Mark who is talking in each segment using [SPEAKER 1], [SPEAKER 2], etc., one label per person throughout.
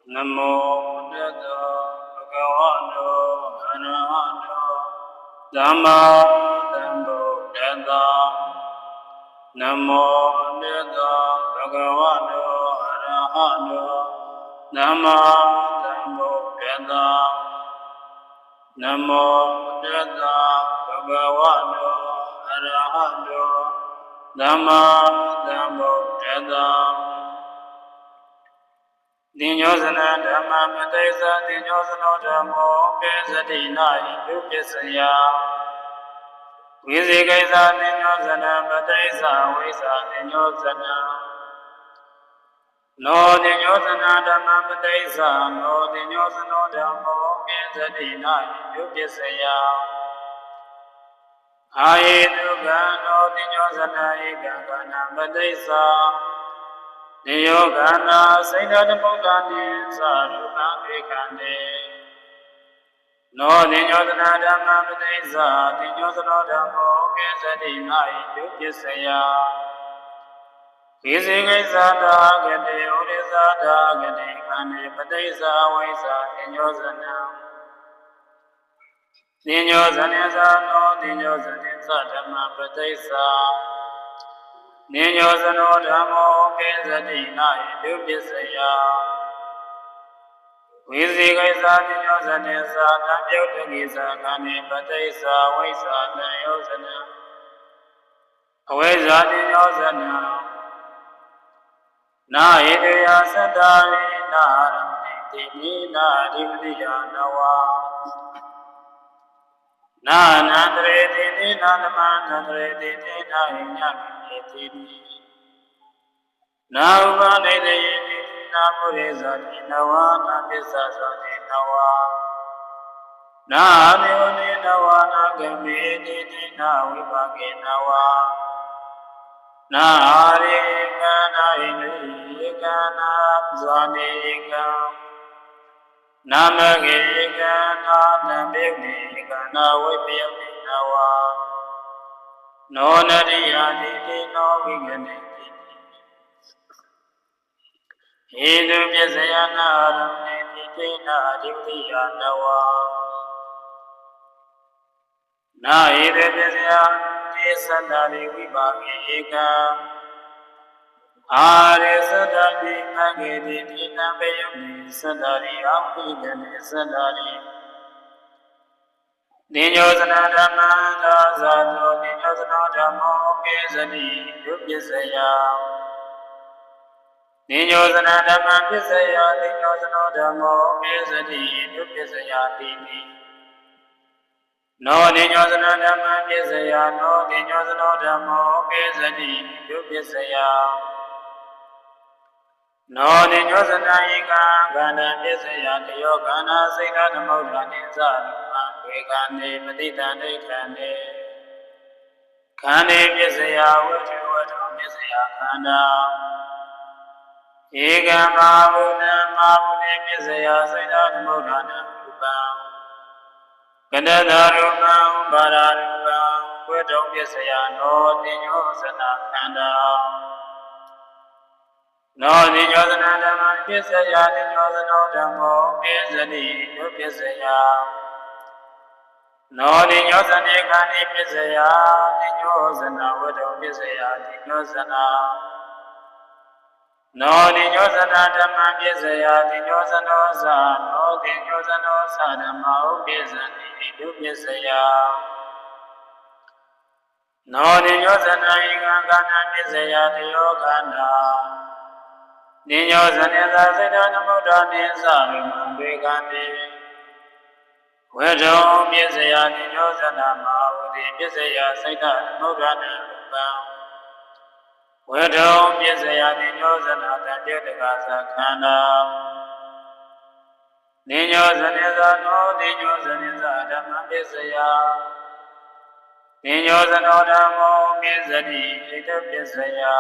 [SPEAKER 1] Namo Tassa Bhagavato Arahato Samma Sambuddhassa. Namo Tassa Bhagavato Arahato Samma Sambuddhassa. Namo Tassa Bhagavato Arahato Samma Sambuddhassa. Dinyosana Dhamma Padesa Dinyosana Dhammo Pesadina Yupyasaya Vizikaisa Dinyosana Padesa Visa Dinyosana No Dinyosana Dhamma Padesa No Dinyosana Dhammo Pesadina Yupyasaya Ayeduga No Dinyosana Igagana Padesa Niyogana Sayyidana Mugani Saruka Vikande No Ninyosana Dhamma Padesa Ninyosana Dhammo Kesadina Yupyasaya Vizikaisata Gade Urisata Gade Kane Padesa Vaisa Ninyosana Ninyosanesa No Ninyosanesa Dhamma Padesa Ninyosano Dhammo Kesadina Yupyasaya Vizikaisa Ninyosanesa Nambyautagisa Kane Padesa Vaisa Ninyosana Avaisa Ninyosana Na Hidaya Sadari Na Ramniti Nina Divdiya Nawa Na Nandreti Nina Namandreti Nina Hinyamiti Na Upanete Na Purisa Nawa Na Pisasa Nawa Na Adivani Nawa Na Gambiti Na Vipake Nawa Na Harika Na Indrika Na Zvanika Namagika Na Nambika Na Vipyati Nawa No Nadiyati No Viganiti Hidu Pyasayana Ramniti Na Divdiya Nawa Na Hidu Pyasayana Sadari Vibhagika Are Sadari Magediti Nambeyuni Sadari Ampigani Sadari Ninyosana Dhamma Dasato Ninyosana Dhammo Kesadi Yupyasaya Ninyosana Dhamma Pisaya Ninyosana Dhammo Kesadi Yupyasaya Tini No Ninyosana Dhamma Pisaya No Ninyosana Dhammo Kesadi Yupyasaya No Ninyosana Ika Gana Pisaya Yogana Siddhana Mudani Sarva Vekande Patitane Kande Kande Pisaya Vatu Vatu Pisaya Kanda Eka Mahavuna Mahavune Pisaya Siddhana Mudana Rupa Kandadarupa Ubararupa Vatu Pisaya No Ninyosana Kanda No Ninyosana Dhamma Pisaya Ninyosana Dhammo Kesadi Yupyasaya No Ninyosana Kani Pisaya Ninyosana Vatu Pisaya Ninyosana No Ninyosana Dhamma Pisaya Ninyosana Sa No Ninyosana Sa Dhamma Upyasani Yupyasaya No Ninyosana Ikangana Pisaya Yogana Ninyosana Siddhana Mudani Sarva Vekande Vedo Pisaya Ninyosana Mahavudi Pisaya Siddhana Mudana Rupa Vedo Pisaya Ninyosana Tatyatagasa Khanda Ninyosana No Ninyosana Dhamma Pisaya Ninyosana Dhammo Pisadi Yupyasaya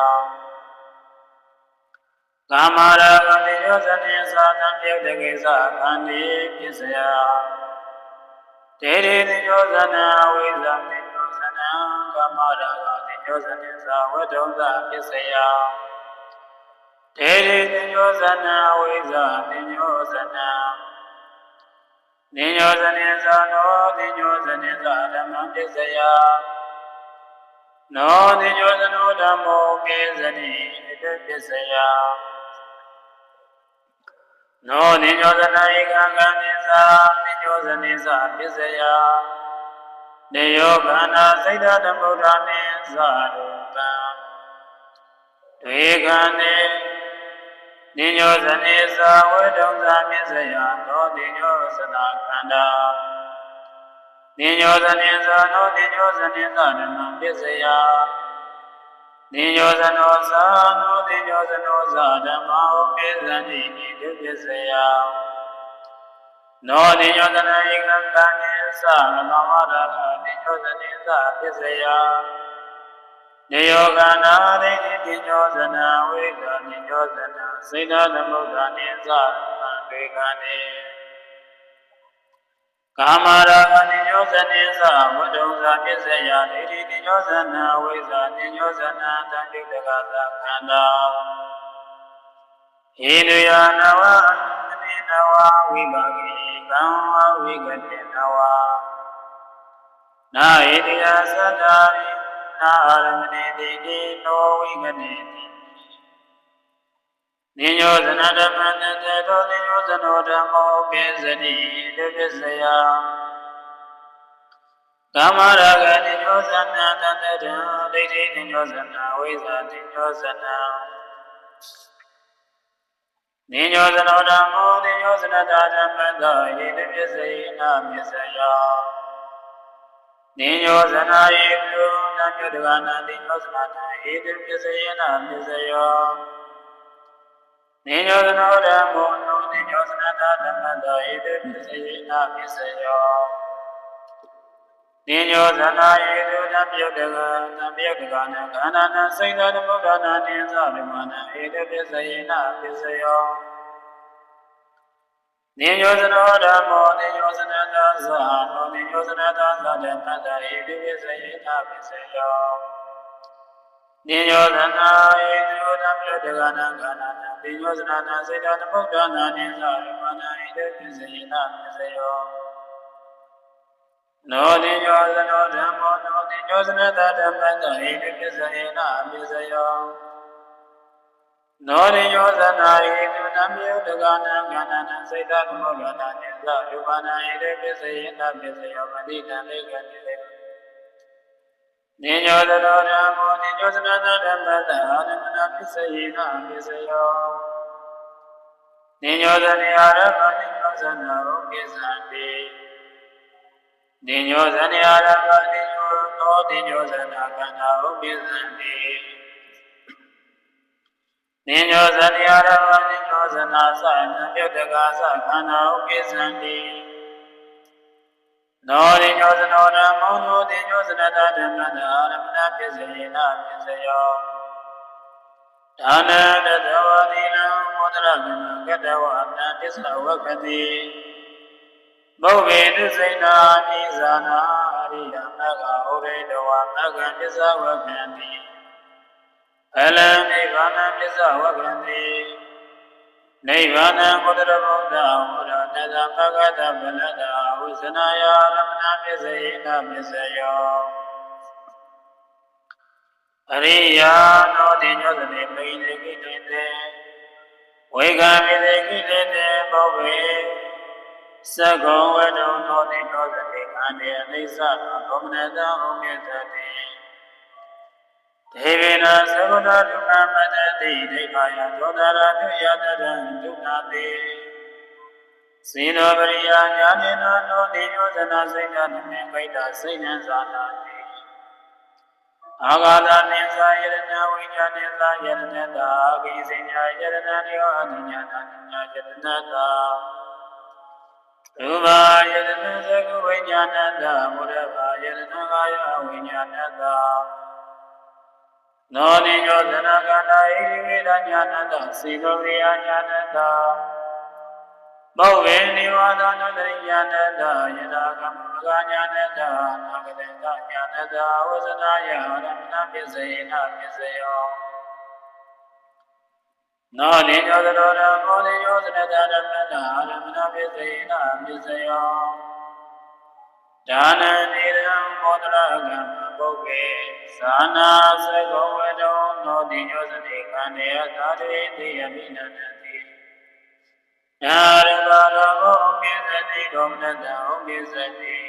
[SPEAKER 1] Kamara Ninyosana Satamyatagisa Khandi Pisaya Tere Ninyosana Visa Ninyosana Kamara Ninyosana Sa Vadonsa Pisaya ဒေတိတိညောဇနာဝိဇာတိညောဇနာနိညောဇနေဇာနောတိညောဇနေဇာဓမ္မပစ္စယနောတိညောဇနောဓမ္မောပိဇနိဣတပစ္စယနောနိညောဇနာဧကံကံနိဇာနိညောဇနေဇာပစ္စယနေယောခန္ဓာစိတ်ဓမ္မုဒ္ဓနိဇာရူပံဒွေခန္တေနိညောဇနေဇာဝေတုံဇာပစ္စယနောတိညောဇနာခန္ဓာနိညောဇနေဇာနောတိညောဇနေဇာဓမ္မပစ္စယနိညောဇနောဇာနောတိညောဇနောဇာဓမ္မောပိဇန္တိဣတိပစ္စယနောနိညောဇနာဧကံကံနိသကမဝရကနိညောဇနေဇာပစ္စယနေယောခန္ဓာရိတိညောဇနာဝိကနိညောဇနာစေတသမုဒ္ဒနိသရံဒေခန္တိကာမရာဂနိညောဇနေသဝတ္တုဇာပစ္စယဒိဋ္ဌိနိညောဇနာဝိဇာနိညောဇနာတံတိတကသခန္ဓာဟိနုယနဝအနိနဝဝိပါကိကံဝဝိကတိနဝနာဣတိယသတ္တာရိနာအာရမဏိတိတိနောဝိကတိနိညောဇနာဓမ္မတတေတောနိညောဇနောဓမ္မောပိစတိဣတိပစ္စယကာမရာဂနိညောဇနာတတ္တံဒိဋ္ဌိနိညောဇနာဝိဇာနိညောဇနာနိညောဇနောဓမ္မောနိညောဇနတာဓမ္မတောဣတိပစ္စယေနပစ္စယောနိညောဇနာယေတုနပြုတကနာနိညောဇနာဣတိပစ္စယေနပစ္စယောနိညောဇနောဓမ္မောနိညောဇနတာဓမ္မတောဣတိပစ္စယေနပစ္စယောနိညောဇနာယေတုနပြုတကနာခန္ဓာနာစိတ်ဓမ္မုဒ္ဒနာနိသဗ္ဗမနာဣတိပစ္စယေနပစ္စယောနိညောဇနောဓမ္မောနိညောဇနတာသနောနိညောဇနတာသဓမ္မတဣတိပစ္စယေနပစ္စယောနိညောဇနာယေတုနပြုတကနာခန္ဓာနာနိညောဇနာနာစိတ်ဓမ္မုဒ္ဒနာနိသဗ္ဗမနာဣတိပစ္စယေနပစ္စယောနောတိညောဇနောဓမ္မောနောတိညောဇနတာဓမ္မတဣတိပစ္စယေနပစ္စယောနောတိညောဇနာဣတုနမြေတကနာခန္ဓာနာစိတ်သမုဒ္ဒနာနိသရူပနာဣတိပစ္စယေနပစ္စယောမတိတံလေကတိလေနိညောဇနောဓမ္မောနိညောဇနတာဓမ္မတအာရမဏပစ္စယေနပစ္စယောနိညောဇနေအာရမနိညောဇနာဥပ္ပဇံတိနိညောဇနေအာရမနိညောနောတိညောဇနာခန္ဓာဥပ္ပဇံတိနိညောဇနေအာရမနိညောဇနာသနပြုတကသခန္ဓာဥပ္ပဇံတိနောတိညောဇနောဓမ္မောနောတိညောဇနတာဓမ္မတာအာရမဏပစ္စယေနပစ္စယောဒါနတတဝတိနံမောဒရကနကတဝအနပစ္စဝကတိဘုဗ္ဗေတုစိဏာနိဇာနာအရိယမဂ္ဂဩရေတဝမဂ္ဂံပစ္စဝကံတိအလံနိဗ္ဗာနပစ္စဝကံတိနိဗ္ဗာနဘုဒ္ဓဗုဒ္ဓဝရတသံဘဂတဗလတဝိသနာယရမဏပစ္စယေနပစ္စယောအရိယာနောတိညောသနေပိနေကိတေတေဝေကံပိနေကိတေတေဘောဝေသကောဝတုနောတိညောသနေခန္တေအနိစ္စနောဒေါမနတံဩမေသတိဒေဝေနသဗ္ဗတဒုက္ခမတ္တိဒိဋ္ဌာယသောတာရတုယတရံဒုက္ခတိစေနောပရိယာညာနေနောနောတိညောဇနာစိတ်တမေခိတစိတ်ဉ္ဇာနာတိအာဂါသနိသယရဏဝိညာဏိသယရဏတာဂိစိညာယရဏတိယောအနိညာနာညာယရဏတာရူပါယရဏသကုဝိညာဏတာမုဒ္ဒဘာယရဏကာယဝိညာဏတာနောတိညောဇနာကန္တာဣရိဝေဒညာဏတစေတောဝိယညာဏတဘောဝေနိဝါဒနာတရိညာဏတယထာကမ္မဂညာဏတနာဂတေတညာဏတဝဇနာယရမဏပစ္စယေနပစ္စယော နောတိညောသနောဓမ္မောတိယောသနတဓမ္မတာအာရမဏပစ္စယေနပစ္စယောဒါနနိရံမောဒရာကံပုဂ္ဂေသာနာသကောဝတောနောတိညောသတိကံတေယသာတိတိယမိနန္တိယာရဘာရမောကိသတိဒေါမနတံဩကိသတိ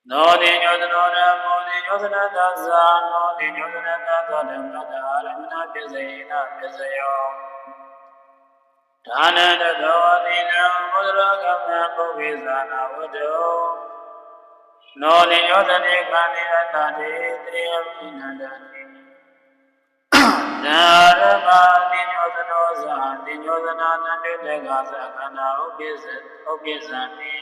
[SPEAKER 1] နောတိညောသနောဓမ္မောတိယောသနတသနောတိညောသနတသဓမ္မတာအာရမဏပစ္စယေနပစ္စယောဒါနတသောတိနံမောဒရာကံပုဂ္ဂေသာနာဝတောနောတိယောသတိကံတေယသာတိတိယမိနန္တိနာရမတိညောသနောဇာတိညောသနာတတေတကသခန္ဓာဥပ္ပစ္စံတိ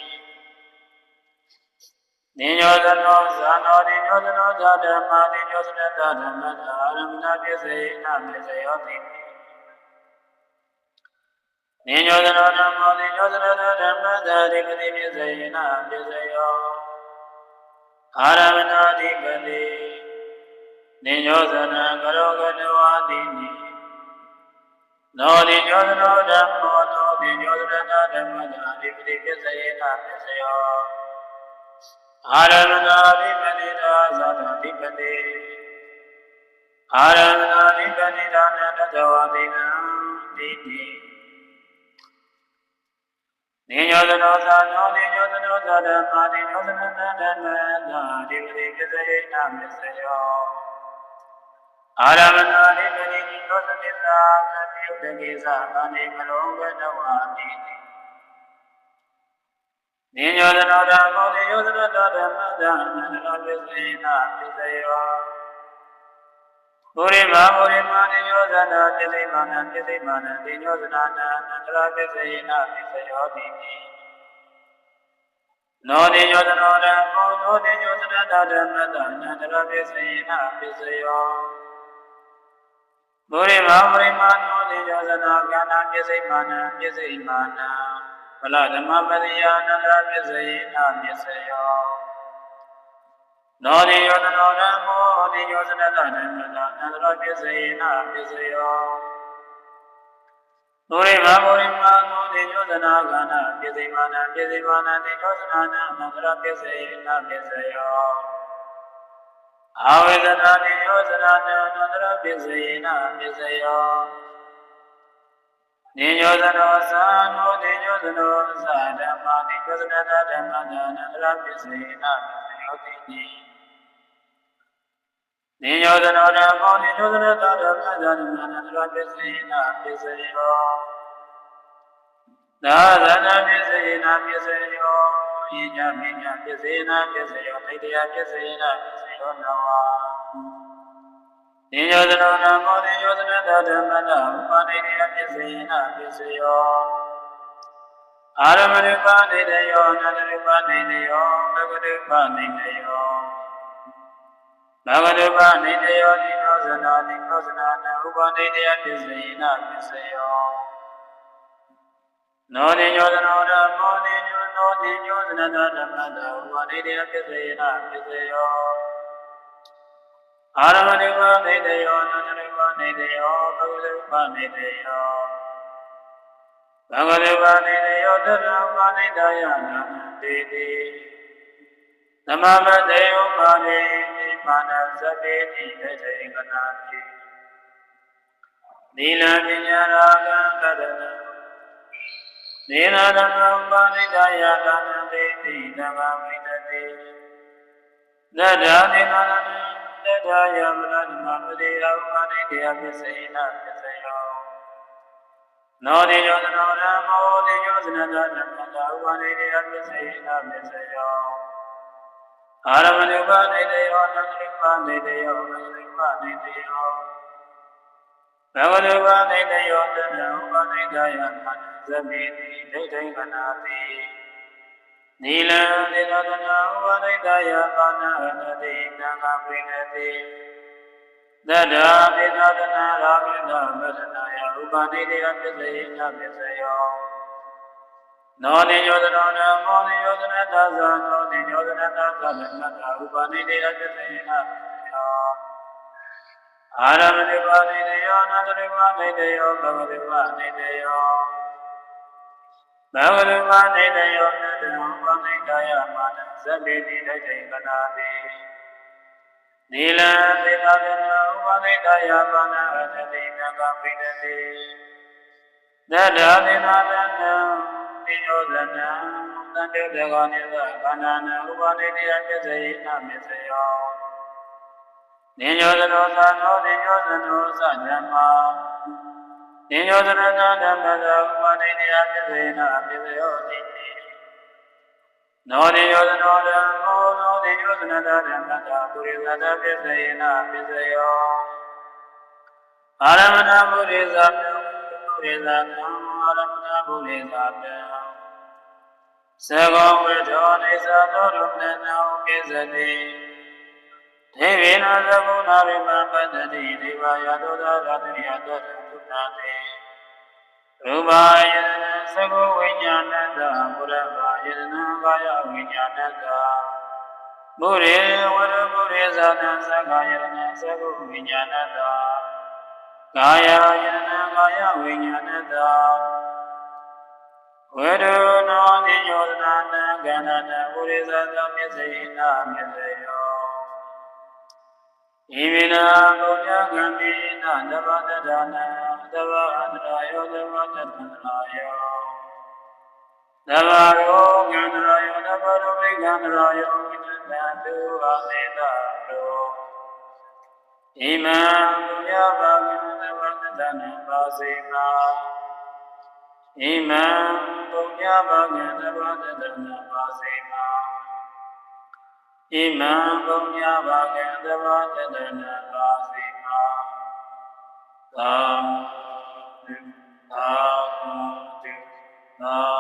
[SPEAKER 1] နိညောသနောဇာနောတိညောသနောဇာဓမ္မာတိညောသနတဓမ္မတာအာရမဏပစ္စယေနပစ္စယောတိနိညောသနောဓမ္မောတိညောသနတဓမ္မတာတိပတိပစ္စယေနပစ္စယောအာရမဏတိပတိနိညောသနံကရောကတဝါတိနိနောတိညောသနောဓမ္မောနောတိညောသနတဓမ္မတာတိပတိပစ္စယေနပစ္စယောအာရမဏာတိပတိတာသတ္တတိပတိအာရမဏာတိပတိတာနတတဝတိနံတိတိနိညောသနောသာနောနိညောသနောသာဓမ္မာတိညောသနတဓမ္မတာတိပတိပစ္စယေနပစ္စယောအာရမဏာတိပတိညောသနိသာသတိဥဒ္ဒကိသကာနိကရောဝတဝါတိနိညောသနောဓမ္မောတိယောသနတဓမ္မတာအနန္တပစ္စယေနပစ္စယောပုရိမာတိယောသနာပစ္စည်းမာနပစ္စည်းမာနတိညောသနာနာအနန္တပစ္စယေနပစ္စယောတိနောတိညောသနောဓမ္မောနောတိညောသနတဓမ္မတာအနန္တပစ္စယေနပစ္စယောပုရိမာနောတိယောသနာကဏပစ္စည်းမာနပစ္စည်းမာနဗလဓမ္မပတိယအနန္တပစ္စယေနပစ္စယောနောတိယောသနောဓမ္မောတိယောသနတဓမ္မတာအနန္တပစ္စယေနပစ္စယောပုရိမာနောတိယောသနာကဏပစ္စည်းမာနပစ္စည်းမာနတိယောသနာနာအနန္တပစ္စယေနပစ္စယောအာဝေဒနာတိယောသနာနာအနန္တပစ္စယေနပစ္စယောနိညောသနောသာနောတိညောသနောသာဓမ္မာတိယောသနတဓမ္မတာအနန္တပစ္စယေနပစ္စယောတိနိညောသနောဓမ္မောနိညောသနတဓမ္မတာအနန္တပစ္စယေနပစ္စယောသာသနာပစ္စယေနပစ္စယောဣညမိညပစ္စယေနပစ္စယောဒိဋ္ဌယပစ္စယေနပစ္စယောနဝနိညောသနောဓမ္မောနိညောသနတဓမ္မတာဥပနိဒေယပစ္စယေနပစ္စယောအာရမဏိပနိဒေယောအနန္တရူပနိဒေယောဘဂဝတုပနိဒေယောဘဂဝတုပနိဒေယောနိနောဇနာနိနောဇနာနဥပနိဒေယပစ္စယေနပစ္စယောနောနိညောသနောဓမ္မောနိညောသနတဓမ္မတာဥပနိဒေယပစ္စယေနပစ္စယောအာရမဏိပနိဒေယောအနန္တရူပနိဒေယောဘဂဝတုပနိဒေယောဘဂဝတုပနိဒေယောတတဥပနိဒယနာတိတိသမမတေဥပါတိမာနသတိတိတတေကနာတိနိလပညာရာဂံတရဏနိနာဓမ္မဥပနိဒယနာတိတိဓမ္မမိတတိသဒ္ဓါနိနာနသဒ္ဓါယမလဓမ္မပတိယဥပနိဒေယပစ္စယေနပစ္စယောနောတိယောသနောဓမ္မောတိယောသနတဓမ္မတာဥပနိဒေယပစ္စယေနပစ္စယောအာရမဏုပနိဒေယောအနန္တရုပနိဒေယောဘဂဝတုပနိဒေယောဘဂဝတုပနိဒေယောတတဥပနိဒယနာသမိတိဒိဋ္ဌိကနာတိနိလံသေနတနာဥပနိဒယပါဏဟတတိသံဃာပိနတိသတ္တာသေနတနာရာဂိတမရဏယဥပနိဒေယပစ္စယေနပစ္စယောနောတိယောသနောဓမ္မောတိယောသနတသနောတိယောသနတသဓမ္မတာဥပနိဒေယပစ္စယေနပစ္စယော အာရမတိပါနေတယောနတရိပါနေတယောဘဂဝတိပါနေတယောဘဂဝတိပါနေတယောနတံပါနေတယမာနသဗ္ဗေတိဒိဋ္ဌိကနာတိနီလံသေနာတနာဥပါနေတယပါဏအတတိနကပိတတိသတ္တသေနာတနာတိယောဇနံသံတေတကောနိသကန္နာနဥပါနေတယပစ္စယေနမစ္စယောနိညောသနောသနောနိညောသနောသဓမ္မာနိညောသနသဓမ္မသောဥပါနေတယပစ္စယေနပစ္စယောတိနောနိညောသနောဓမ္မောနောနိညောသနသဓမ္မသောပုရိသတပစ္စယေနပစ္စယောအာရမဏပုရိသမေပုရိသတံအာရမဏပုရိသတံသကောဝိထောနေသသောရုပ္ပနောကိစ္စတိဒေဝေနသကုဏရိမပတ္တိဒေဝယတောသာရတရိယတောသုနာတိရူပယတနာသကုဝိညာဏတပုရဗာယတနာကာယဝိညာဏတမုရေဝရမုရေဇာနသက္ကာယတနာသကုဝိညာဏတကာယယတနာကာယဝိညာဏတဝေဒနောတိယောသနာနကန္နတပုရိသတမစ္ဆေနမစ္ဆေယောဣမိနာပုညကံပိနသဗ္ဗတဒနာသဗ္ဗအန္တရာယောသဗ္ဗတတန္တရာယောသဗ္ဗရောကန္တရာယောသဗ္ဗရောမိကန္တရာယောဝိတ္တတုအာသေတတောဣမံပုညဘာဂံသဗ္ဗတဒနာပါစေမာဣမံပုညဘာဂံသဗ္ဗတဒနာပါစေမာဣမံပုညဘာဂံသဗ္ဗတဒနာပါစေမာသာဓုသာဓုသာ